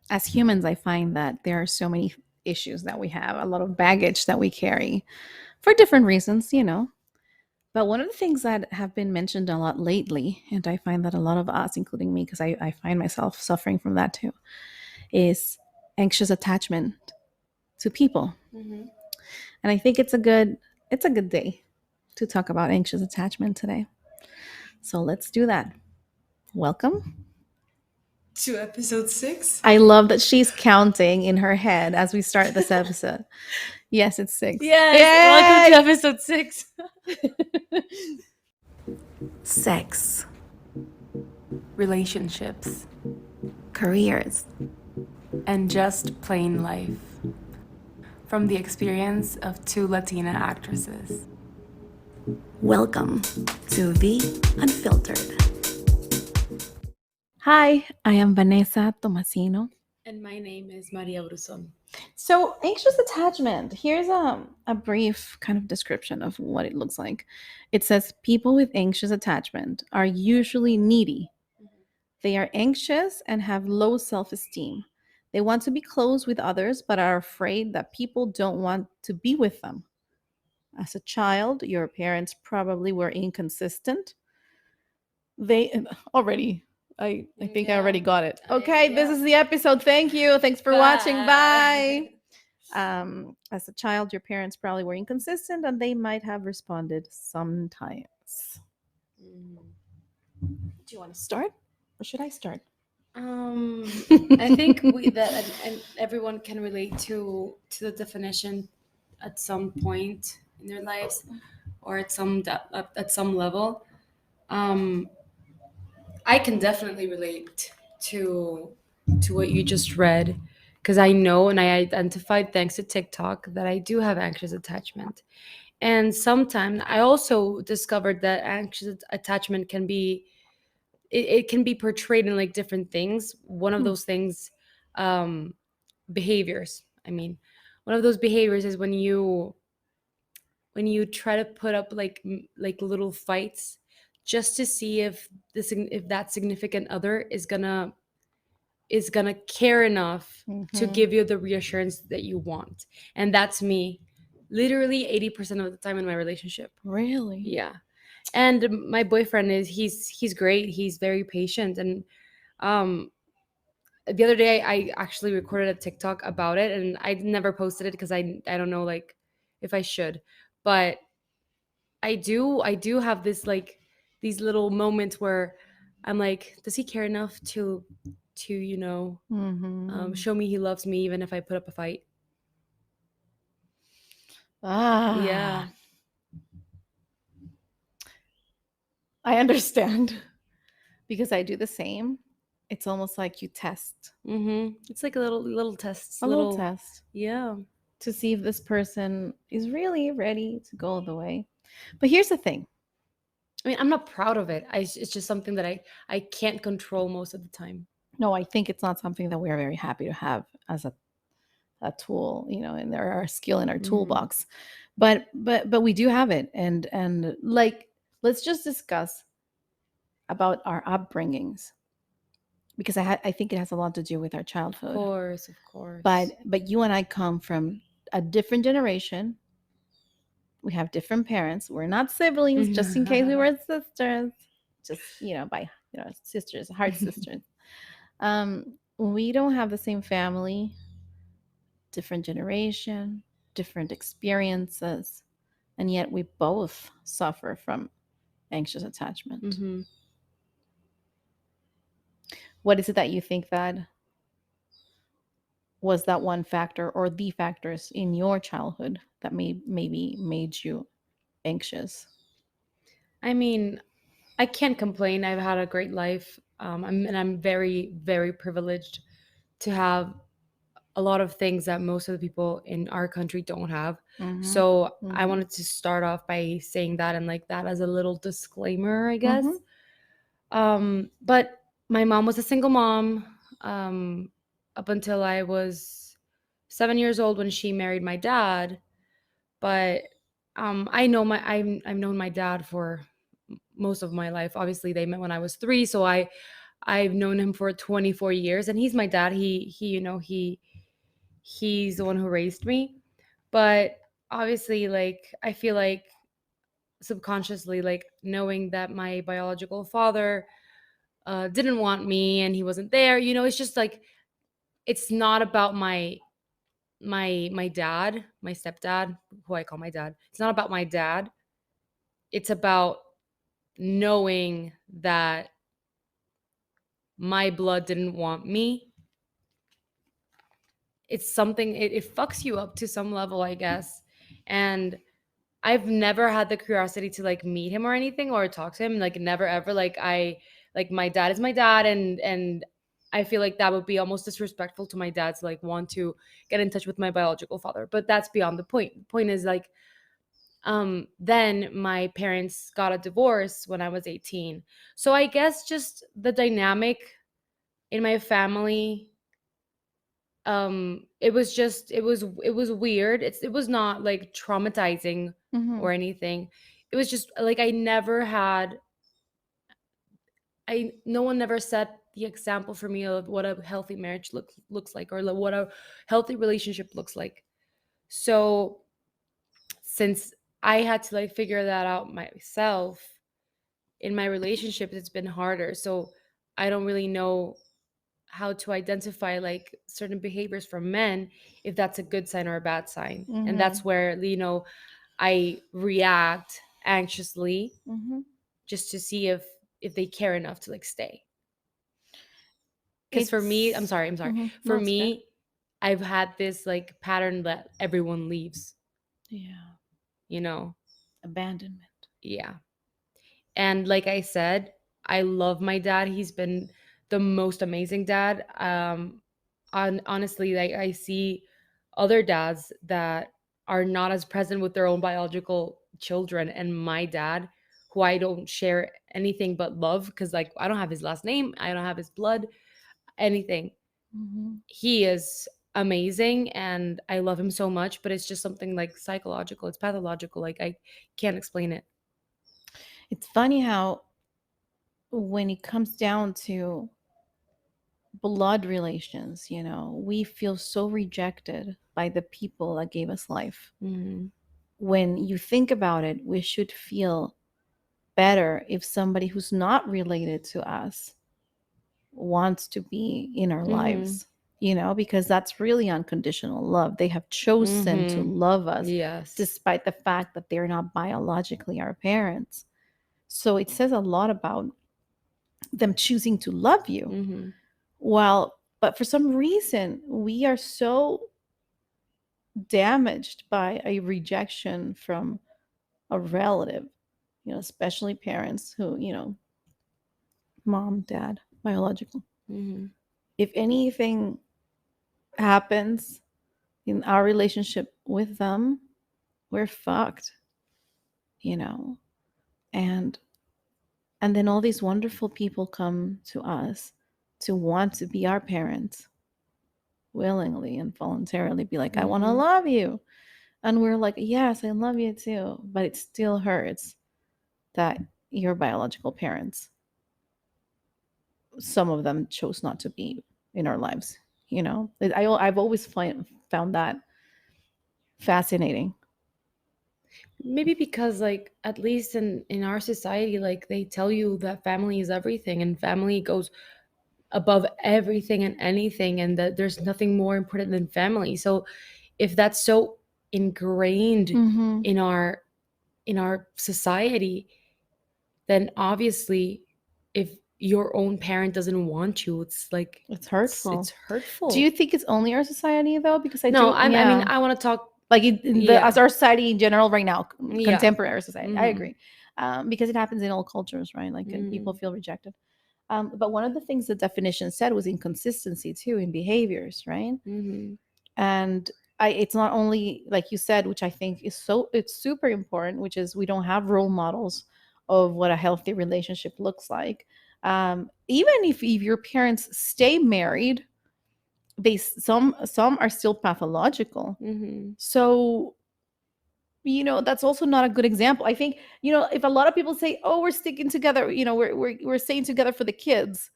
as humans, I find that there are so many issues that we have, a lot of baggage that we carry for different reasons, But one of the things that have been mentioned a lot lately, and I find that a lot of us, including me, because I find myself suffering from that too, is anxious attachment to people. Mm-hmm. And I think it's a good day to talk about anxious attachment today. So let's do that. Welcome. To episode 6. I love that she's counting in her head as we start this episode. Yes, it's six. Yes, welcome to Yay! episode 6. Sex, Relationships careers, and just plain life. From the experience of two Latina actresses. welcome to the Unfiltered. Hi, I am Vanessa Tomasino. And my name is Maria Bruson. So, anxious attachment. Here's a brief kind of description of what it looks like. It says people with anxious attachment are usually needy. They are anxious and have low self esteem. They want to be close with others, but are afraid that people don't want to be with them. As a child, your parents probably were inconsistent. They already, I think I already Yeah. got it. Okay, this is the episode. Thank you. Thanks for watching. Bye. As a child, your parents probably were inconsistent and they might have responded sometimes. Do you want to start or should I start? Um, I think we that and everyone can relate to the definition at some point in their lives or at some level. Um, I can definitely relate to to what you just read because I know and I identified thanks to TikTok that I do have anxious attachment. And sometimes I also discovered that anxious attachment can be it can be portrayed in like different things. One of Hmm. those things, um, behaviors. I mean, one of those behaviors is when you try to put up like like little fights just to see if if that significant other is gonna care enough to Mm-hmm. give you the reassurance that you want. And that's me literally 80% of the time in my relationship. Really? Yeah. And my boyfriend is he's great, he's very patient. And um the other day I actually recorded a TikTok about it and I never posted it because I don't know like if I should. But I do have this like these little moments where I'm like, does he care enough to Mm-hmm. show me he loves me even if I put up a fight? Ah, Yeah. I understand because I do the same. It's almost like you test It's like a little tests, a little little. test Yeah. to see if this person is really ready to go the way. But here's the thing. I mean, I'm not proud of it. It's just something that I can't control most of the time. No, I think it's not something that we are very happy to have as a tool, and there are a skill in our Hmm. toolbox. But we do have it, and like let's just discuss about our upbringings because I think it has a lot to do with our Of childhood. course, of course. But you and I come from a different generation. We have different parents. We're not siblings, just in case we were sisters. Just by sisters, heart sisters. We don't have the same family, different generation, different experiences, and yet we both suffer from anxious attachment. Hmm. What is it that you think that was that one factor or the factors in your childhood that maybe made you anxious? I mean, I can't complain. I've had a great life. And I'm very, very privileged to have a lot of things that most of the people in our country don't have. Mm-hmm. So I Mm-hmm. wanted to start off by saying that and like that as a little disclaimer, I guess. Mm-hmm. But my mom was a single mom up until I was 7 years old when she married my dad. But I've known my dad for most of my life. Obviously, they met when I was 3, so I I've known him for 24 years, and he's my dad. He's the one who raised me. But obviously, like, I feel like subconsciously, like, knowing that my biological father didn't want me and he wasn't there, it's just like, it's not about my dad, my stepdad, who I call my dad. It's not about my dad. It's about knowing that my blood didn't want me. It's something, it fucks you up to some level, I guess. And I've never had the curiosity to like meet him or anything or talk to him. Like, never ever. Like, my dad is my dad, and I feel like that would be almost disrespectful to my dad to like want to get in touch with my biological father. But that's beyond the point. The point is, like, then my parents got a divorce when I was 18. So I guess just the dynamic in my family, it was weird. It was not like traumatizing Mm-hmm. or anything. It was just like, I never had I no one never set the example for me of what a healthy marriage looks like, or like what a healthy relationship looks like. So since I had to like figure that out myself in my relationships, it's been harder. So I don't really know how to identify like certain behaviors from men, if that's a good sign or a bad sign. And Mm-hmm. that's where, I react anxiously, Mm-hmm. just to see if they care enough to like stay. Because for me, I'm It's sorry, I'm sorry. mm-hmm. No, For it's okay. me, I've had this like pattern that everyone leaves, Yeah, you know? abandonment. Yeah. And like I said, I love my dad. He's been the most amazing dad. Honestly, like, I see other dads that are not as present with their own biological children, and my dad, who I don't share anything but love, because like, I don't have his last name, I don't have his blood, anything. Mm-hmm. He is amazing, and I love him so much, but it's just something like psychological, it's pathological, like, I can't explain it. It's funny how when it comes down to blood relations, we feel so rejected by the people that gave us life. Hmm. When you think about it, we should feel better if somebody who's not related to us wants to be in our Hmm. lives, because that's really unconditional love. They have chosen to Hmm. love us Yes. despite the fact that they're not biologically our parents. So it says a lot about them choosing to love you. Hmm. But for some reason, we are so damaged by a rejection from a relative, especially parents who, mom, dad, biological. Hmm. If anything happens in our relationship with them, we're fucked, you know. And then all these wonderful people come to us to want to be our parents willingly and voluntarily, be like, I want to Hmm. love you. And we're like, yes, I love you too. But it still hurts that your biological parents, some of them chose not to be in our lives. I've always found that fascinating. Maybe because, like, at least in our society, like, they tell you that family is everything, and family goes above everything and anything, and that there's nothing more important than family. So if that's so ingrained Mm-hmm. in our society, then obviously, if your own parent doesn't want you, it's like, It's it's hurtful. Do hurtful. you think it's only our society though? Because I No, do, I mean, yeah. I want to talk. Like in the Yeah. as our society in general right now, Yeah. contemporary society. I Hmm. agree, because it happens in all cultures, right? Like people Hmm. feel rejected. But one of the things the definition said was inconsistency too in behaviors, right? Hmm. And it's not only like you said, which I think it's super important, which is we don't have role models of what a healthy relationship looks like. Even if your parents stay married, some are still pathological. Hmm. So that's also not a good example. I think if a lot of people say, oh, we're sticking together, we're staying together for the kids,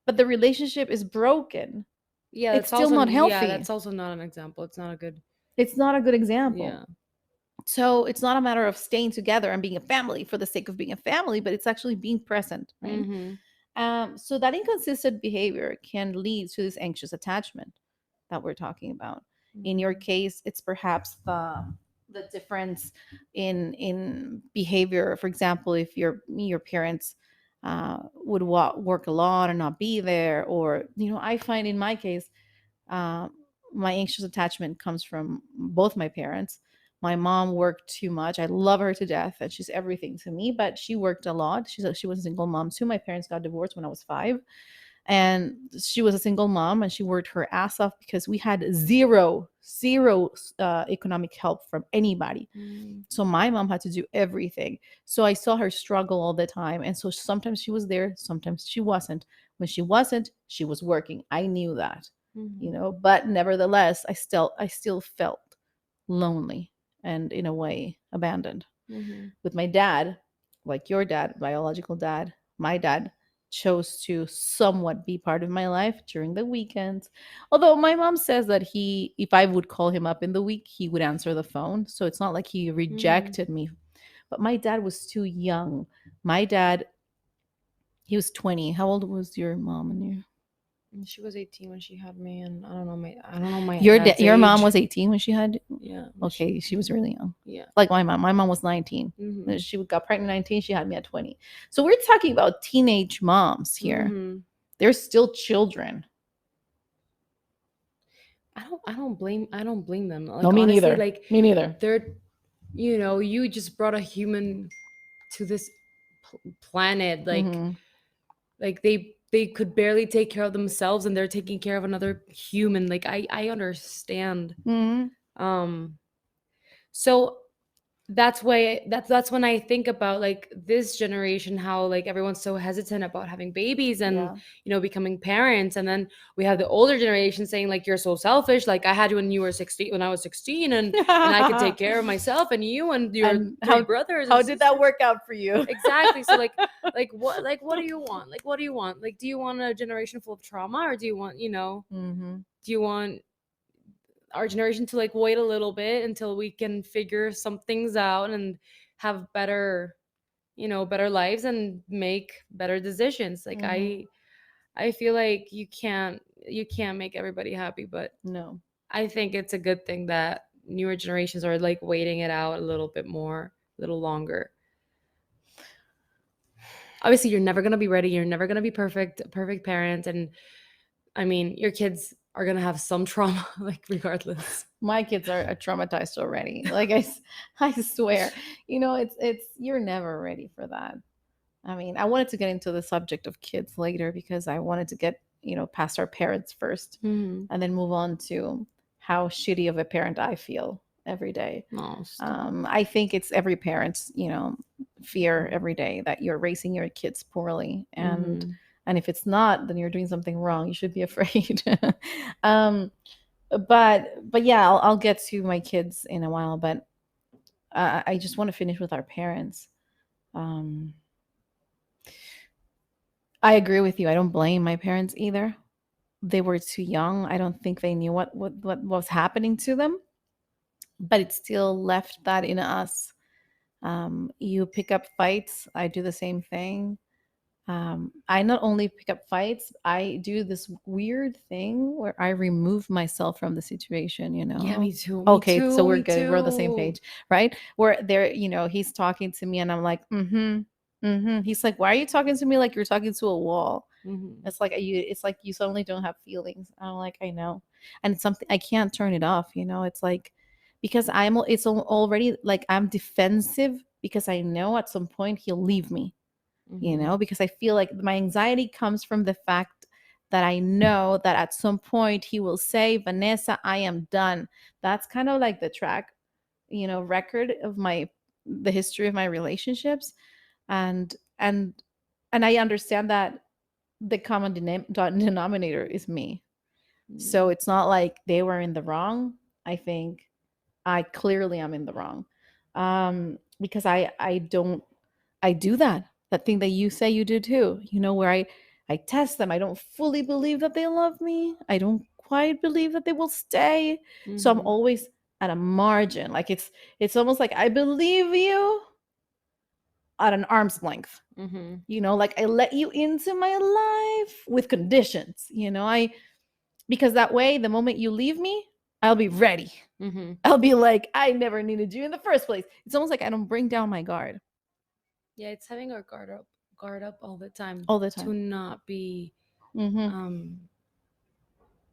but the relationship is broken. Yeah, It's that's still also not yeah, healthy. that's also not an example. It's not a good. It's not a good example. Yeah. So it's not a matter of staying together and being a family for the sake of being a family, but it's actually being present, right? Mm-hmm. So that inconsistent behavior can lead to this anxious attachment that we're talking about. In your Mm-hmm. case, it's perhaps the difference in behavior. For example, if your parents would work a lot and not be there, or I find in my case, uh, my anxious attachment comes from both my parents. My mom worked too much. I love her to death, and she's everything to me. But she worked a lot. She was a single mom too. My parents got divorced when I was 5, and she was a single mom, and she worked her ass off because we had zero economic help from anybody. Mm-hmm. So my mom had to do everything. So I saw her struggle all the time, and so sometimes she was there, sometimes she wasn't. When she wasn't, she was working. I knew that, but nevertheless, I still felt lonely and in a way abandoned. Mm-hmm. With my dad, like your dad, biological dad, my dad chose to somewhat be part of my life during the weekends. Although my mom says that if I would call him up in the week, he would answer the phone. So it's not like he Mm-hmm. rejected me. But my dad was too young. My dad, he was 20. How old was your mom and you? She was 18 when she had me, and I don't know my Your dad's your mom age. was 18 when she had. Yeah. When Okay, she was really young. yeah. Like my mom. My mom was 19. Mm-hmm. She got pregnant at 19. She had me at 20. So we're talking about teenage moms here. Mm-hmm. They're still children. I don't blame them. No, Like, me honestly, neither. like Me neither. they're you just brought a human to this planet. Mm-hmm. Like they could barely take care of themselves, and they're taking care of another human. Like, I understand. Mm-hmm. Um so that's when I think about like this generation, how like everyone's so hesitant about having babies and Yeah. becoming parents. And then we have the older generation saying like, you're so selfish, like I had you when you were 16, when I was 16, and I could take care of myself, and you and your And three how brothers and how did that sisters. work out for you? Exactly. So like what do you want? Like, what do you want? Like, do you want a generation full of trauma, or do you want, Mm-hmm. do you want our generation to like wait a little bit until we can figure some things out and have better, better lives and make better decisions? Like, Mm-hmm. I feel like you can't make everybody happy, but No. I think it's a good thing that newer generations are like waiting it out a little bit more, a little longer. Obviously, you're never going to be ready, you're never going to be perfect parent, and I mean, your kids are going to have some trauma, like, regardless. My kids are traumatized already. Like I swear, it's you're never ready for that. I mean, I wanted to get into the subject of kids later because I wanted to get, past our parents first Hmm. and then move on to how shitty of a parent I feel every day. No, stop. I think it's every parent's, fear every day that you're raising your kids poorly. Hmm. And if it's not, then you're doing something wrong. You should be afraid. um, but yeah, I'll get to my kids in a while. But I just want to finish with our parents. Um, I agree with you. I don't blame my parents either. They were too young. I don't think they knew what was happening to them, but it still left that in us. You pick up fights. I do the same thing. I not only pick up fights, I do this weird thing where I remove myself from the situation, Yeah, me too. Me Okay, so too. we're Me good. We're on the same too. page, right? Where there, he's talking to me and I'm like, He's like, why are you talking to me like you're talking to a wall? Hmm. It's like you suddenly don't have feelings. I'm like, I know. And it's something I can't turn it off, It's like because already like I'm defensive because I know at some point he'll leave me, Hmm. because I feel like my anxiety comes from the fact that I know that at some point he will say, Vanessa, I am done. That's kind of like the track, record of the history of my relationships. And and and I understand that the common denominator is me. So it's not like they were in the wrong. I think I clearly am in the wrong. Because I do that thing that you say you do too, where I test them. I don't fully believe that they love me. I don't quite believe that they will stay. So I'm Mm-hmm. always at a margin. Like it's almost like I believe you at an arm's length. Mm-hmm. Like I let you into my life with conditions. I because that way the moment you leave me, I'll be ready. Mm-hmm. I'll be like, I never needed you in the first place. It's almost like I don't bring down my guard Yeah, it's having our guard up all the time all the to time. not be Hmm. um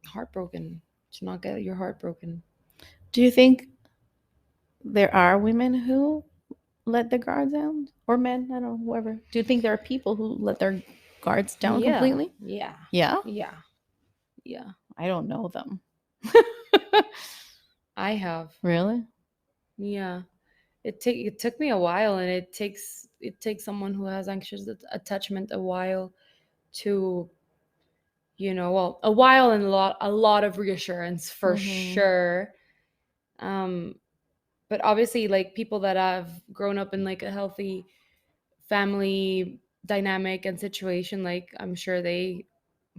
heartbroken, to not get your heart broken. Do you think there are women who let their guards down, or men? I don't know, whoever. Do you think there are people who let their guards down Yeah, completely? yeah, Yeah, yeah, yeah. I don't know them. I have. Really? Yeah. It took me a while, and it takes someone who has anxious attachment a while to, well, a while and a lot of reassurance for Hmm. sure. Um but obviously, like, people that have grown up in like a healthy family dynamic and situation, like, I'm sure they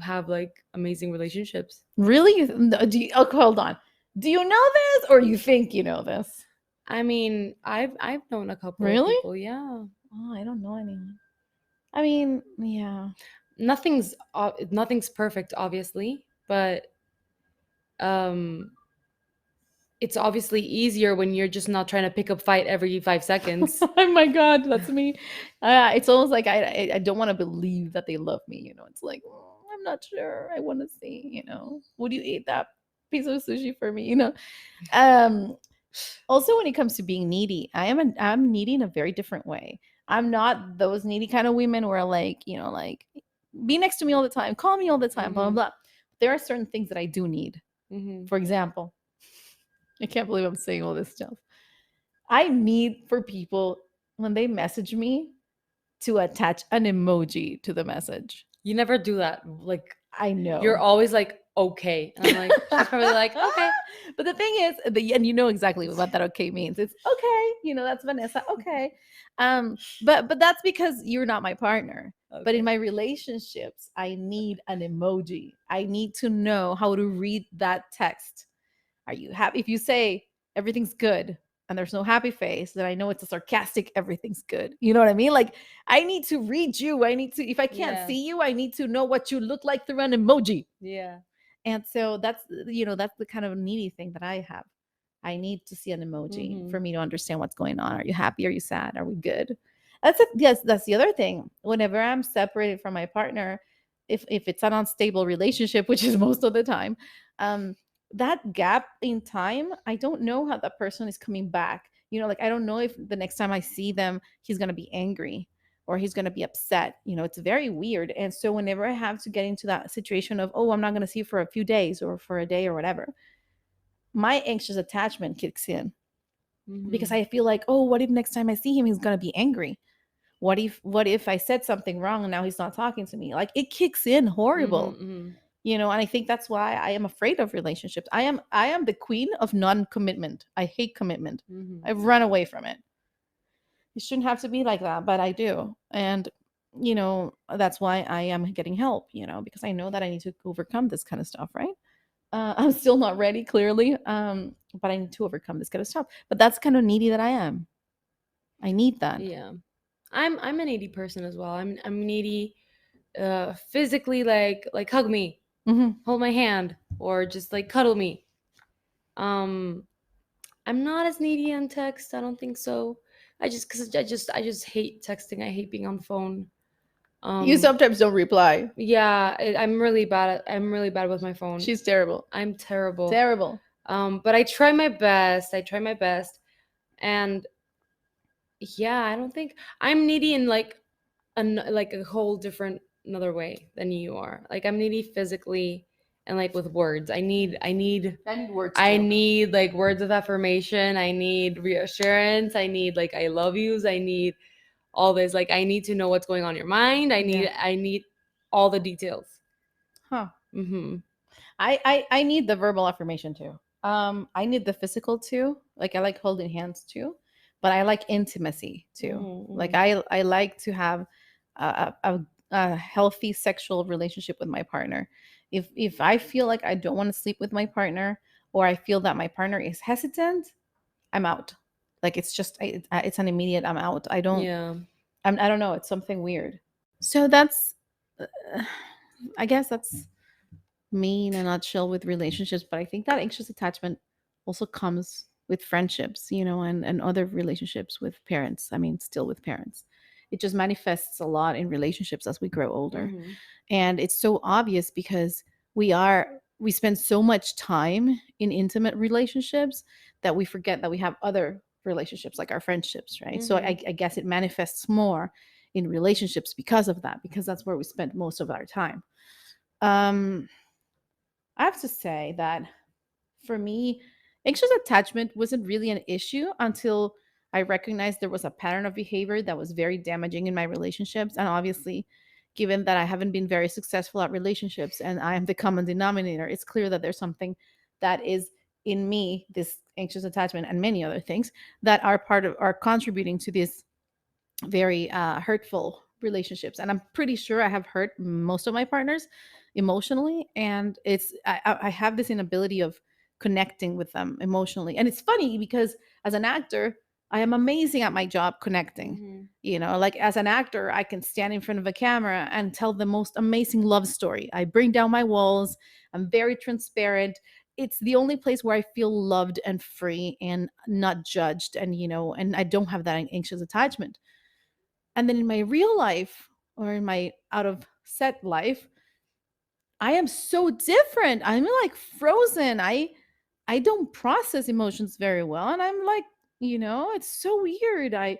have like amazing relationships. Really? Hold on. Do you know this, or you think you know this? I mean, I've known a couple of Really? people, yeah. Oh, I don't know anyone. I mean, yeah. Nothing's perfect, obviously, but um it's obviously easier when you're just not trying to pick up fight every 5 seconds. Oh my god, that's me. It's almost like I don't want to believe that they love me. It's like, I'm not sure. I want to see. Would you eat that piece of sushi for me? Um. Also, when it comes to being needy, I'm needy in a very different way. I'm not those needy kind of women where like like be next to me all the time, call me all the time, blah blah Hmm. blah. There are certain things that I do need. Hmm. For example, I can't believe I'm saying all this stuff. I need for people when they message me to attach an emoji to the message. You never do that. Like, I you're know. always like, okay. And I'm like, she's probably like, okay. But the thing is, and you know exactly what that okay means. It's okay, that's Vanessa. Okay. But that's because you're not my partner. But in Okay. my relationships, I need an emoji. I need to know how to read that text. Are you happy? If you say everything's good and there's no happy face, then I know it's a sarcastic everything's good. You know what I mean? Like I need to read you. I need to, if I can't Yeah. see you, I need to know what you look like through an emoji. Yeah. And so that's the kind of needy thing that I have. I need to see an emoji Hmm. for me to understand what's going on. Are you happy? Are you sad? Are we good? Yes, that's the other thing. Whenever I'm separated from my partner, if it's an unstable relationship, which is most of the time, um, that gap in time, I don't know how that person is coming back. Like I don't know if the next time I see them, he's gonna be angry or he's going to be upset. It's very weird. And so whenever I have to get into that situation of, oh, I'm not going to see you for a few days or for a day or whatever, my anxious attachment kicks in because Hmm. I feel like, oh, what if next time I see him he's going to be angry? What if I said something wrong and now he's not talking to me? Like it kicks in horrible. Hmm. And I think that's why I am afraid of relationships. I am the queen of non-commitment. I hate commitment. Hmm. I've run away from it. It shouldn't have to be like that, but I do. And that's why I am getting help, because I know that I need to overcome this kind of stuff, right? I'm still not ready, clearly, but I need to overcome this kind of stuff. But that's kind of needy that I am. I need that. Yeah. I'm a needy person as well. I'm needy, physically, like hug me, Hmm. hold my hand, or just like cuddle me. Um I'm not as needy on text. I don't think so. I just hate texting. I hate being on the phone. You Um sometimes don't reply. yeah, I'm really bad with my phone. She's terrible. I'm terrible. Terrible. But I try my best. I try my best. And yeah, I don't think I'm needy in like a whole different another way than you are. Like, I'm needy physically and like with words. I need words I too. need like words of affirmation. I need reassurance. I need like I love yous. I need all this. Like, I need to know what's going on in your mind. I Yeah. need I need all the details. Huh. Mhm. I need the verbal affirmation too. I need the physical too. Like I like holding hands too, but I like intimacy too. Like Mhm. I like to have a a healthy sexual relationship with my partner. If I feel like I don't want to sleep with my partner, or I feel that my partner is hesitant, I'm out. Like it's just it's an immediate I'm out. Yeah. I don't know, it's something weird. So that's uh, I guess that's me in a nutshell with relationships. But I think that anxious attachment also comes with friendships, and other relationships with parents. I mean, still with parents. It just manifests a lot in relationships as we grow older. Mm-hmm. And it's so obvious because we spend so much time in intimate relationships that we forget that we have other relationships like our friendships, right? So Mm-hmm. I guess it manifests more in relationships because of that, because that's where we spend most of our time. um I have to say that for me, anxious attachment wasn't really an issue until I recognized there was a pattern of behavior that was very damaging in my relationships. And obviously, given that I haven't been very successful at relationships and I am the common denominator, it's clear that there's something that is in me, this anxious attachment and many other things that are contributing to this very hurtful relationships. And I'm pretty sure I have hurt most of my partners emotionally, and I have this inability of connecting with them emotionally. And it's funny because as an actor, I am amazing at my job connecting. Mm-hmm. Like as an actor, I can stand in front of a camera and tell the most amazing love story. I bring down my walls. I'm very transparent. It's the only place where I feel loved and free and not judged, and I don't have that anxious attachment. And then in my real life, or in my out of set life, I am so different. I'm like frozen. I don't process emotions very well, and I'm like, it's so weird. I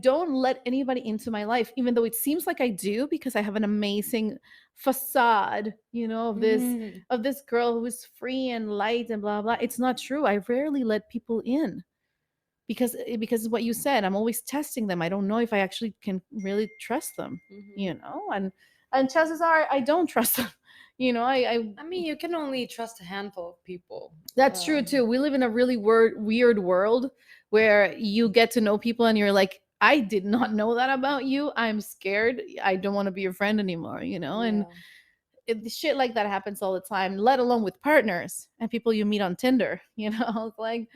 don't let anybody into my life, even though it seems like I do, because I have an amazing facade, of this Mm-hmm. of this girl who is free and light and blah blah. It's not true. I rarely let people in because what you said, I'm always testing them. I don't know if I actually can really trust them, Mm-hmm. and chances are I don't trust them. I I mean, you can only trust a handful of people. That's true too. We live in a really weird world where you get to know people and you're like, I did not know that about you. I'm scared. I don't want to be your friend anymore, and Yeah. shit like that happens all the time, let alone with partners and people you meet on Tinder. It's like,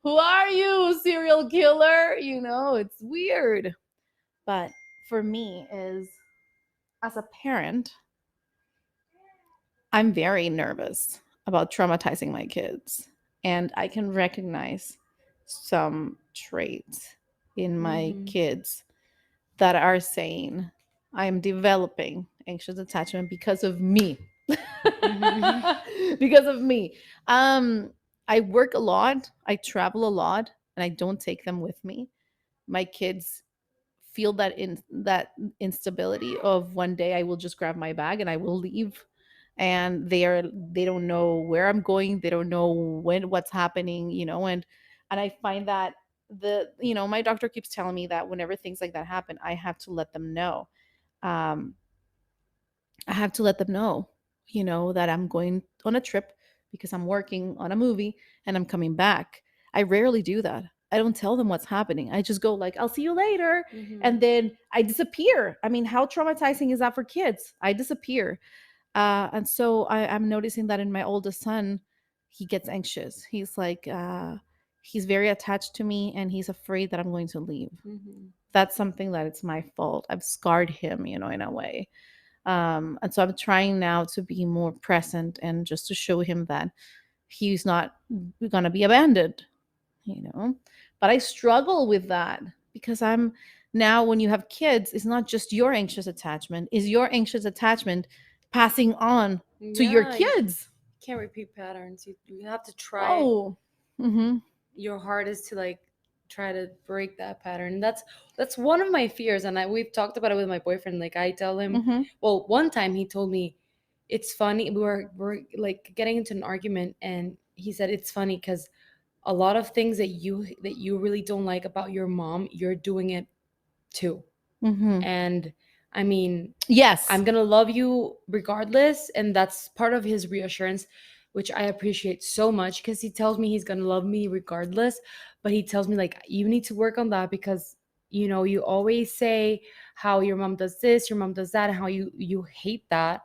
who are you, serial killer? It's weird. But for me, is as a parent, I'm very nervous about traumatizing my kids. And I can recognize some traits in my Mm-hmm. kids that are saying, I am developing anxious attachment because of me. Mm-hmm. Because of me. I work a lot, I travel a lot, and I don't take them with me. My kids feel that instability of one day I will just grab my bag and I will leave, and they don't know where I'm going, they don't know what's happening, and I find that my doctor keeps telling me that whenever things like that happen, I have to let them know. um I have to let them know, that I'm going on a trip because I'm working on a movie and I'm coming back. I rarely do that. I don't tell them what's happening. I just go like, I'll see you later. Mm-hmm. And then I disappear. I mean, how traumatizing is that for kids? I disappear. And so I'm noticing that in my oldest son, he gets anxious. He's very attached to me and he's afraid that I'm going to leave. Mm-hmm. That's something that it's my fault. I've scarred him, in a way. And so I'm trying now to be more present and just to show him that he's not going to be abandoned, you know. But I struggle with that because I'm now, when you have kids, it's not just your anxious attachment, is your anxious attachment passing on to your Yeah, you kids. can't repeat patterns. You have to try Oh, mm-hmm, your hardest to like try to break that pattern. That's one of my fears, and we've talked about it with my boyfriend. Like I tell him, mm-hmm, well, one time he told me it's funny. We were like getting into an argument, and he said it's funny because a lot of things that you really don't like about your mom, you're doing it too. mm-hmm. And I mean, Yes. I'm gonna love you regardless, and that's part of his reassurance, which I appreciate so much because he tells me he's gonna love me regardless, but he tells me like you need to work on that because you always say how your mom does this, your mom does that, and how you hate that.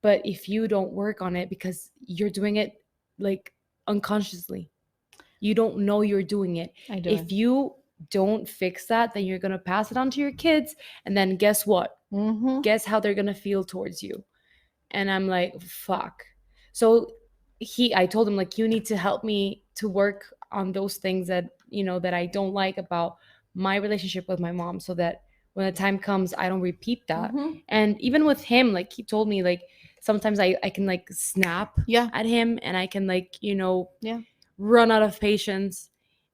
But if you don't work on it, because you're doing it like unconsciously, you don't know you're doing it. I do If it. you don't fix that, then you're going to pass it on to your kids, and then guess what? Mm-hmm. Guess how they're going to feel towards you. And I'm like, fuck. So I told him, like, you need to help me to work on those things that that I don't like about my relationship with my mom, so that when the time comes I don't repeat that. Mm-hmm. And even with him, like, he told me, like, sometimes I can like snap Yeah. at him, and I can, like, Yeah. run out of patience.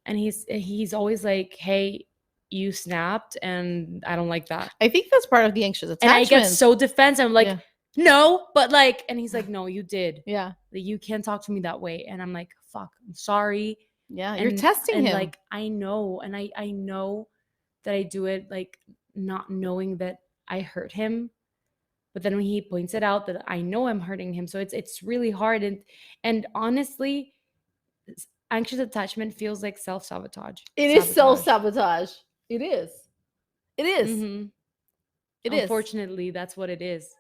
And he's always like, hey, you snapped, and I don't like that. I think that's part of the anxious And I get attachment. so defensive. I'm like, Yeah. no, but like, and he's like, no, you did. Yeah. Like, you can't talk to me that way. And I'm like, fuck, I'm sorry. Yeah. You're And testing him. like, I know, and I know that I do it, like, not knowing that I hurt him. But then when he points it out, that I know I'm hurting him. So it's really hard. And honestly, anxious attachment feels like self-sabotage. It is self Sabotage. sabotage. It is. It is. Mm-hmm. It is. Unfortunately, that's what it is.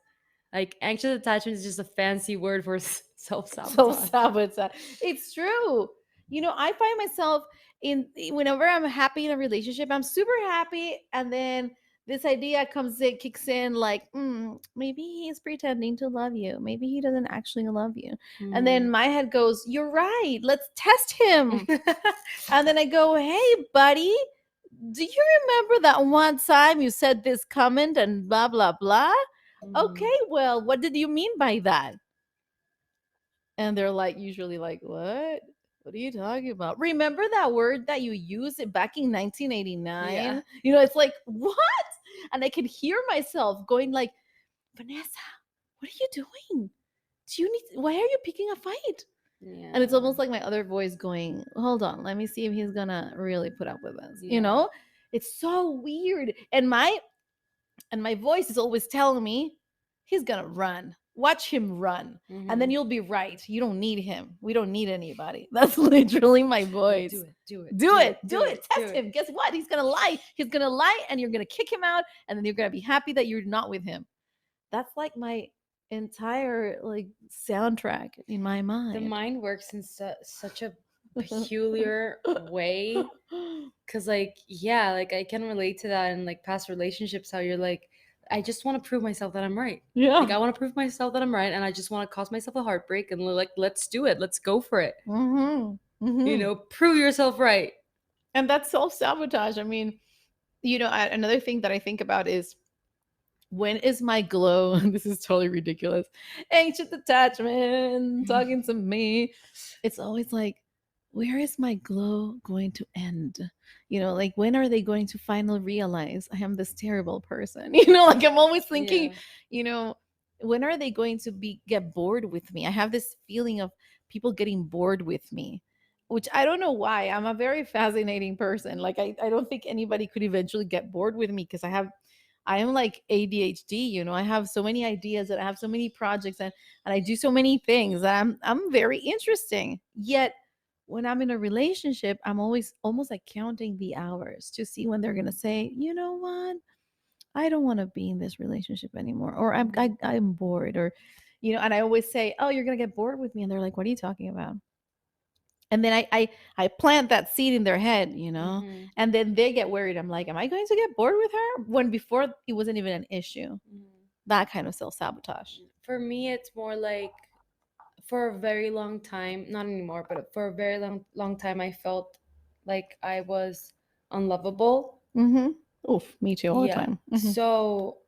Like, anxious attachment is just a fancy word for self Self sabotage. sabotage. It's true. I find myself in whenever I'm happy in a relationship, I'm super happy, and then this idea comes in, kicks in, like, maybe he's pretending to love you. Maybe he doesn't actually love you. And then my head goes, "You're right. Let's test him." And then I go, "Hey, buddy, do you remember that one time you said this comment and blah blah blah? Okay, well, what did you mean by that?" And they're like, usually like, "What? What are you talking about? Remember that word that you used back in 1989?" Yeah. It's like, what? And I can hear myself going like, "Vanessa, what are you doing? Why are you picking a fight?" Yeah. And it's almost like my other voice going, "Hold on, let me see if he's gonna really put up with this." Yeah. It's so weird. And my voice is always telling me, he's gonna run. Watch him run. And then Mhm. you'll be right. You don't need him. We don't need anybody. That's literally my voice. Do it. Do it. Do it. Do it. Do Test him. Guess what? He's gonna lie. He's gonna lie, and you're gonna kick him out, and then you're gonna be happy that you're not with him. That's like my entire like soundtrack in my mind. The mind works in such a peculiar way. Cause, like, yeah, like, I can relate to that in like past relationships, how you're like, I just want to prove myself that I'm right. Yeah. Like, I want to prove myself that I'm right, and I just want to cause myself a heartbreak, and like, let's do it. Let's go for it. Prove yourself right. And that's self sabotage. I mean, another thing that I think about is, when is my glow? This is totally ridiculous. Anxious attachment talking to me. It's always like, where is my glow going to end? Like, when are they going to finally realize I am this terrible person? Like, I'm always thinking, when are they going to get bored with me? I have this feeling of people getting bored with me, which I don't know why. I'm a very fascinating person. Like, I don't think anybody could eventually get bored with me, because I am like ADHD. I have so many ideas, and I have so many projects, and I do so many things. I'm very interesting. Yet when I'm in a relationship, I'm always almost like counting the hours to see when they're gonna say, "You know what? I don't want to be in this relationship anymore," or I'm bored, or and I always say, "Oh, you're gonna get bored with me," and they're like, "What are you talking about?" And then I plant that seed in their head, Mhm. and then they get worried. I'm like, am I going to get bored with her, when before it wasn't even an issue? That kind of self-sabotage. For me, it's more like, for a very long time, not anymore, but for a very long time, I felt like I was unlovable. Mm-hmm. Oof, me too, all the Yeah. time. So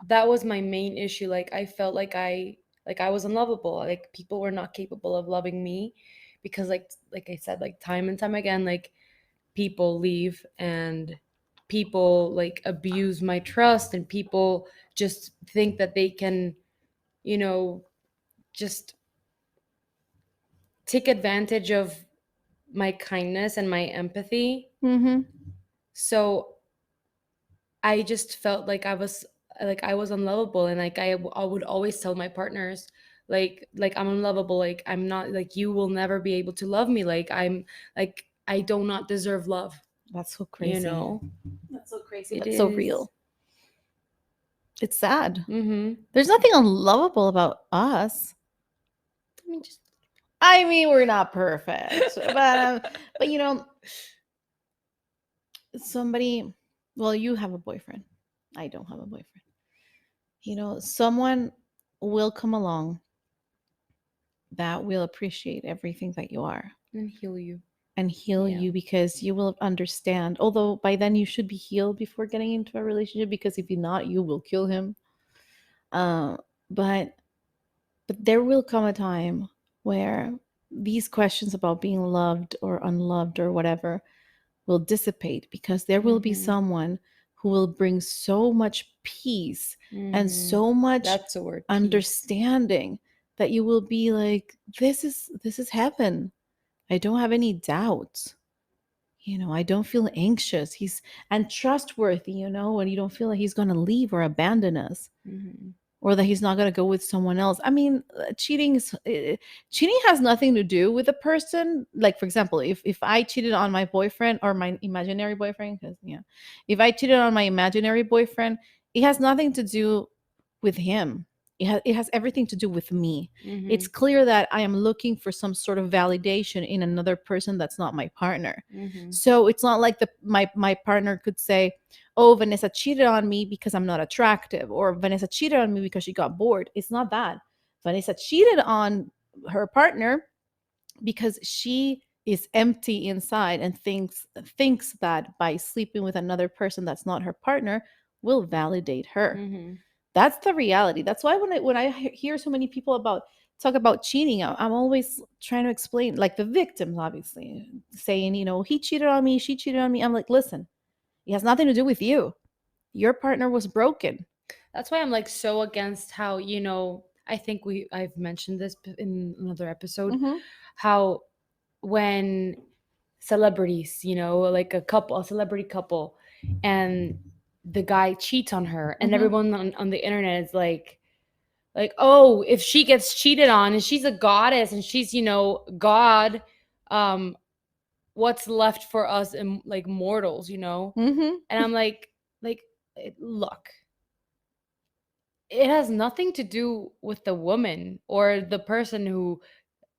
that was my main issue. Like, I felt like I was unlovable. Like, people were not capable of loving me, because, like I said, like, time and time again, like, people leave, and people like abuse my trust, and people just think that they can, you know, just take advantage of my kindness and my empathy. Mm-hmm. So I just felt like I was unlovable, and like, I would always tell my partners, like I'm unlovable, like, I'm not, like, you will never be able to love me, like, I'm, like, I do not deserve love. That's so you crazy. know? That's so crazy, It but so is. real. It's sad. Mm-hmm. There's nothing unlovable about us. I mean, just I mean, we're not perfect, but you know, somebody. Well, you have a boyfriend. I don't have a boyfriend. You know, someone will come along that will appreciate everything that you are and heal you. and heal Yeah. you because you will understand. Although by then you should be healed before getting into a relationship, because if you're not, you will kill him. Uh, but there will come a time where these questions about being loved or unloved or whatever will dissipate, because there will be Mm-hmm. someone who will bring so much peace and Mm-hmm. so much That's the word. Peace. understanding that you will be like, this is heaven. I don't have any doubts. You know, I don't feel anxious. He's and trustworthy, you know, and you don't feel like he's going to leave or abandon us, Mm-hmm. or that he's not going to go with someone else. I mean, cheating has nothing to do with the person. Like, for example, if I cheated on my boyfriend or my imaginary boyfriend, because yeah, if I cheated on my imaginary boyfriend, it has nothing to do with him. It has everything to do with me. Mm-hmm. It's clear that I am looking for some sort of validation in another person that's not my partner. Mm-hmm. So it's not like my partner could say, oh, Vanessa cheated on me because I'm not attractive, or Vanessa cheated on me because she got bored. It's not that. Vanessa cheated on her partner because she is empty inside and thinks that by sleeping with another person that's not her partner will validate her. Mm-hmm. That's the reality. That's why when I hear so many people about talk about cheating, I'm always trying to explain, like the victims, obviously saying, he cheated on me, she cheated on me. I'm like, listen, it has nothing to do with you. Your partner was broken. That's why I'm like so against how, I think I've mentioned this in another episode, Mm-hmm. how when celebrities, like a celebrity couple, and the guy cheats on her, and Mm-hmm. everyone on the internet is like, oh, if she gets cheated on and she's a goddess and she's, God, um, what's left for us and like mortals? Mm-hmm. And I'm like, look, it has nothing to do with the woman or the person who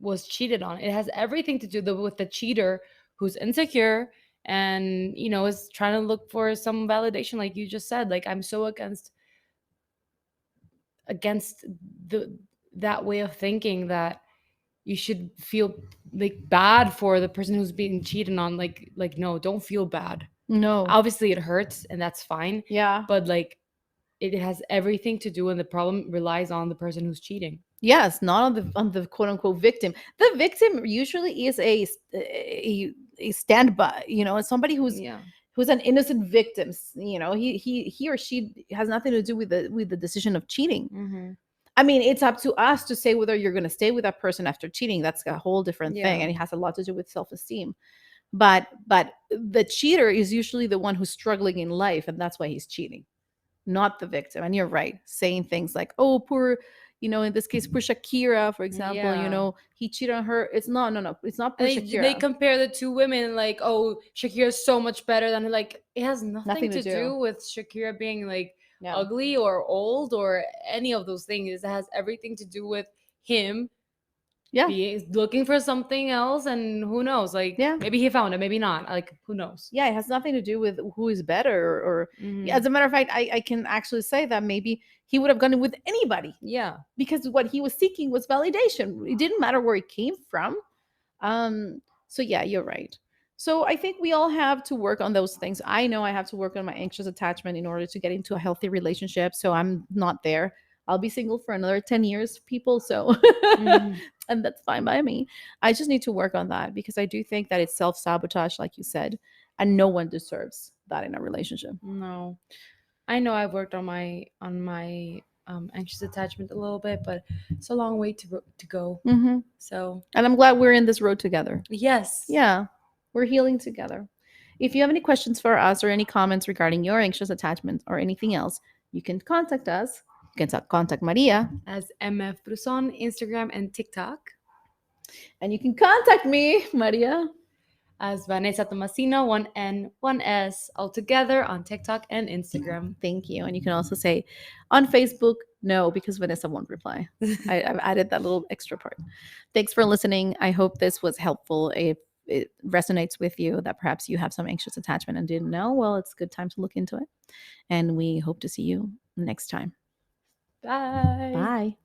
was cheated on. It has everything to do with the cheater who's insecure and is trying to look for some validation, like you just said. Like, I'm so against the that way of thinking, that you should feel like bad for the person who's being cheated on. Like no, don't feel bad. No. Obviously it hurts and that's fine, Yeah. but like it has everything to do, and the problem relies on the person who's cheating. Yes, not on the quote unquote victim. The victim usually is a standby. It's somebody Yeah. who's an innocent victim. He or she has nothing to do with the decision of cheating. Mm-hmm. I mean, it's up to us to say whether you're going to stay with that person after cheating. That's a whole different thing, Yeah. and it has a lot to do with self-esteem. But the cheater is usually the one who's struggling in life, and that's why he's cheating, not the victim. And you're right, saying things like, "Oh, poor," in this case, poor Shakira, for example. Yeah. He cheated on her. It's not, no, it's not And poor they Shakira. compare the two women, like, oh, Shakira's so much better than her. Like, it has nothing Nothing to to do. do with Shakira being like No. ugly or old or any of those things. It has everything to do with him Yeah. being looking for something else, and who knows? Like, Yeah. maybe he found it, maybe not. Like, who knows? Yeah, it has nothing to do with who is better, or Mm-hmm. as a matter of fact, I can actually say that maybe he would have gone with anybody, Yeah. because what he was seeking was validation. It didn't matter where it came from. So yeah, you're right. So I think we all have to work on those things. I know I have to work on my anxious attachment in order to get into a healthy relationship. So I'm not there. I'll be single for another 10 years, people. So, Mm-hmm. and that's fine by me. I just need to work on that, because I do think that it's self sabotage, like you said, and no one deserves that in a relationship. No, I know I've worked on my anxious attachment a little bit, but it's a long way to go. Mm-hmm. So And I'm glad we're in this road together. yes. Yeah, we're healing together. If you have any questions for us or any comments regarding your anxious attachment or anything else, you can contact us. You can contact Maria, As MF Bruson, Instagram and TikTok. and you can contact me, Maria. as Vanessa Tomasino, 1N, 1S, all together on TikTok and Instagram. Thank you. And you can also say on Facebook, no, because Vanessa won't reply. I've added that little extra part. Thanks for listening. I hope this was helpful. If it resonates with you that perhaps you have some anxious attachment and didn't know, well, it's a good time to look into it. And we hope to see you next time. Bye. Bye.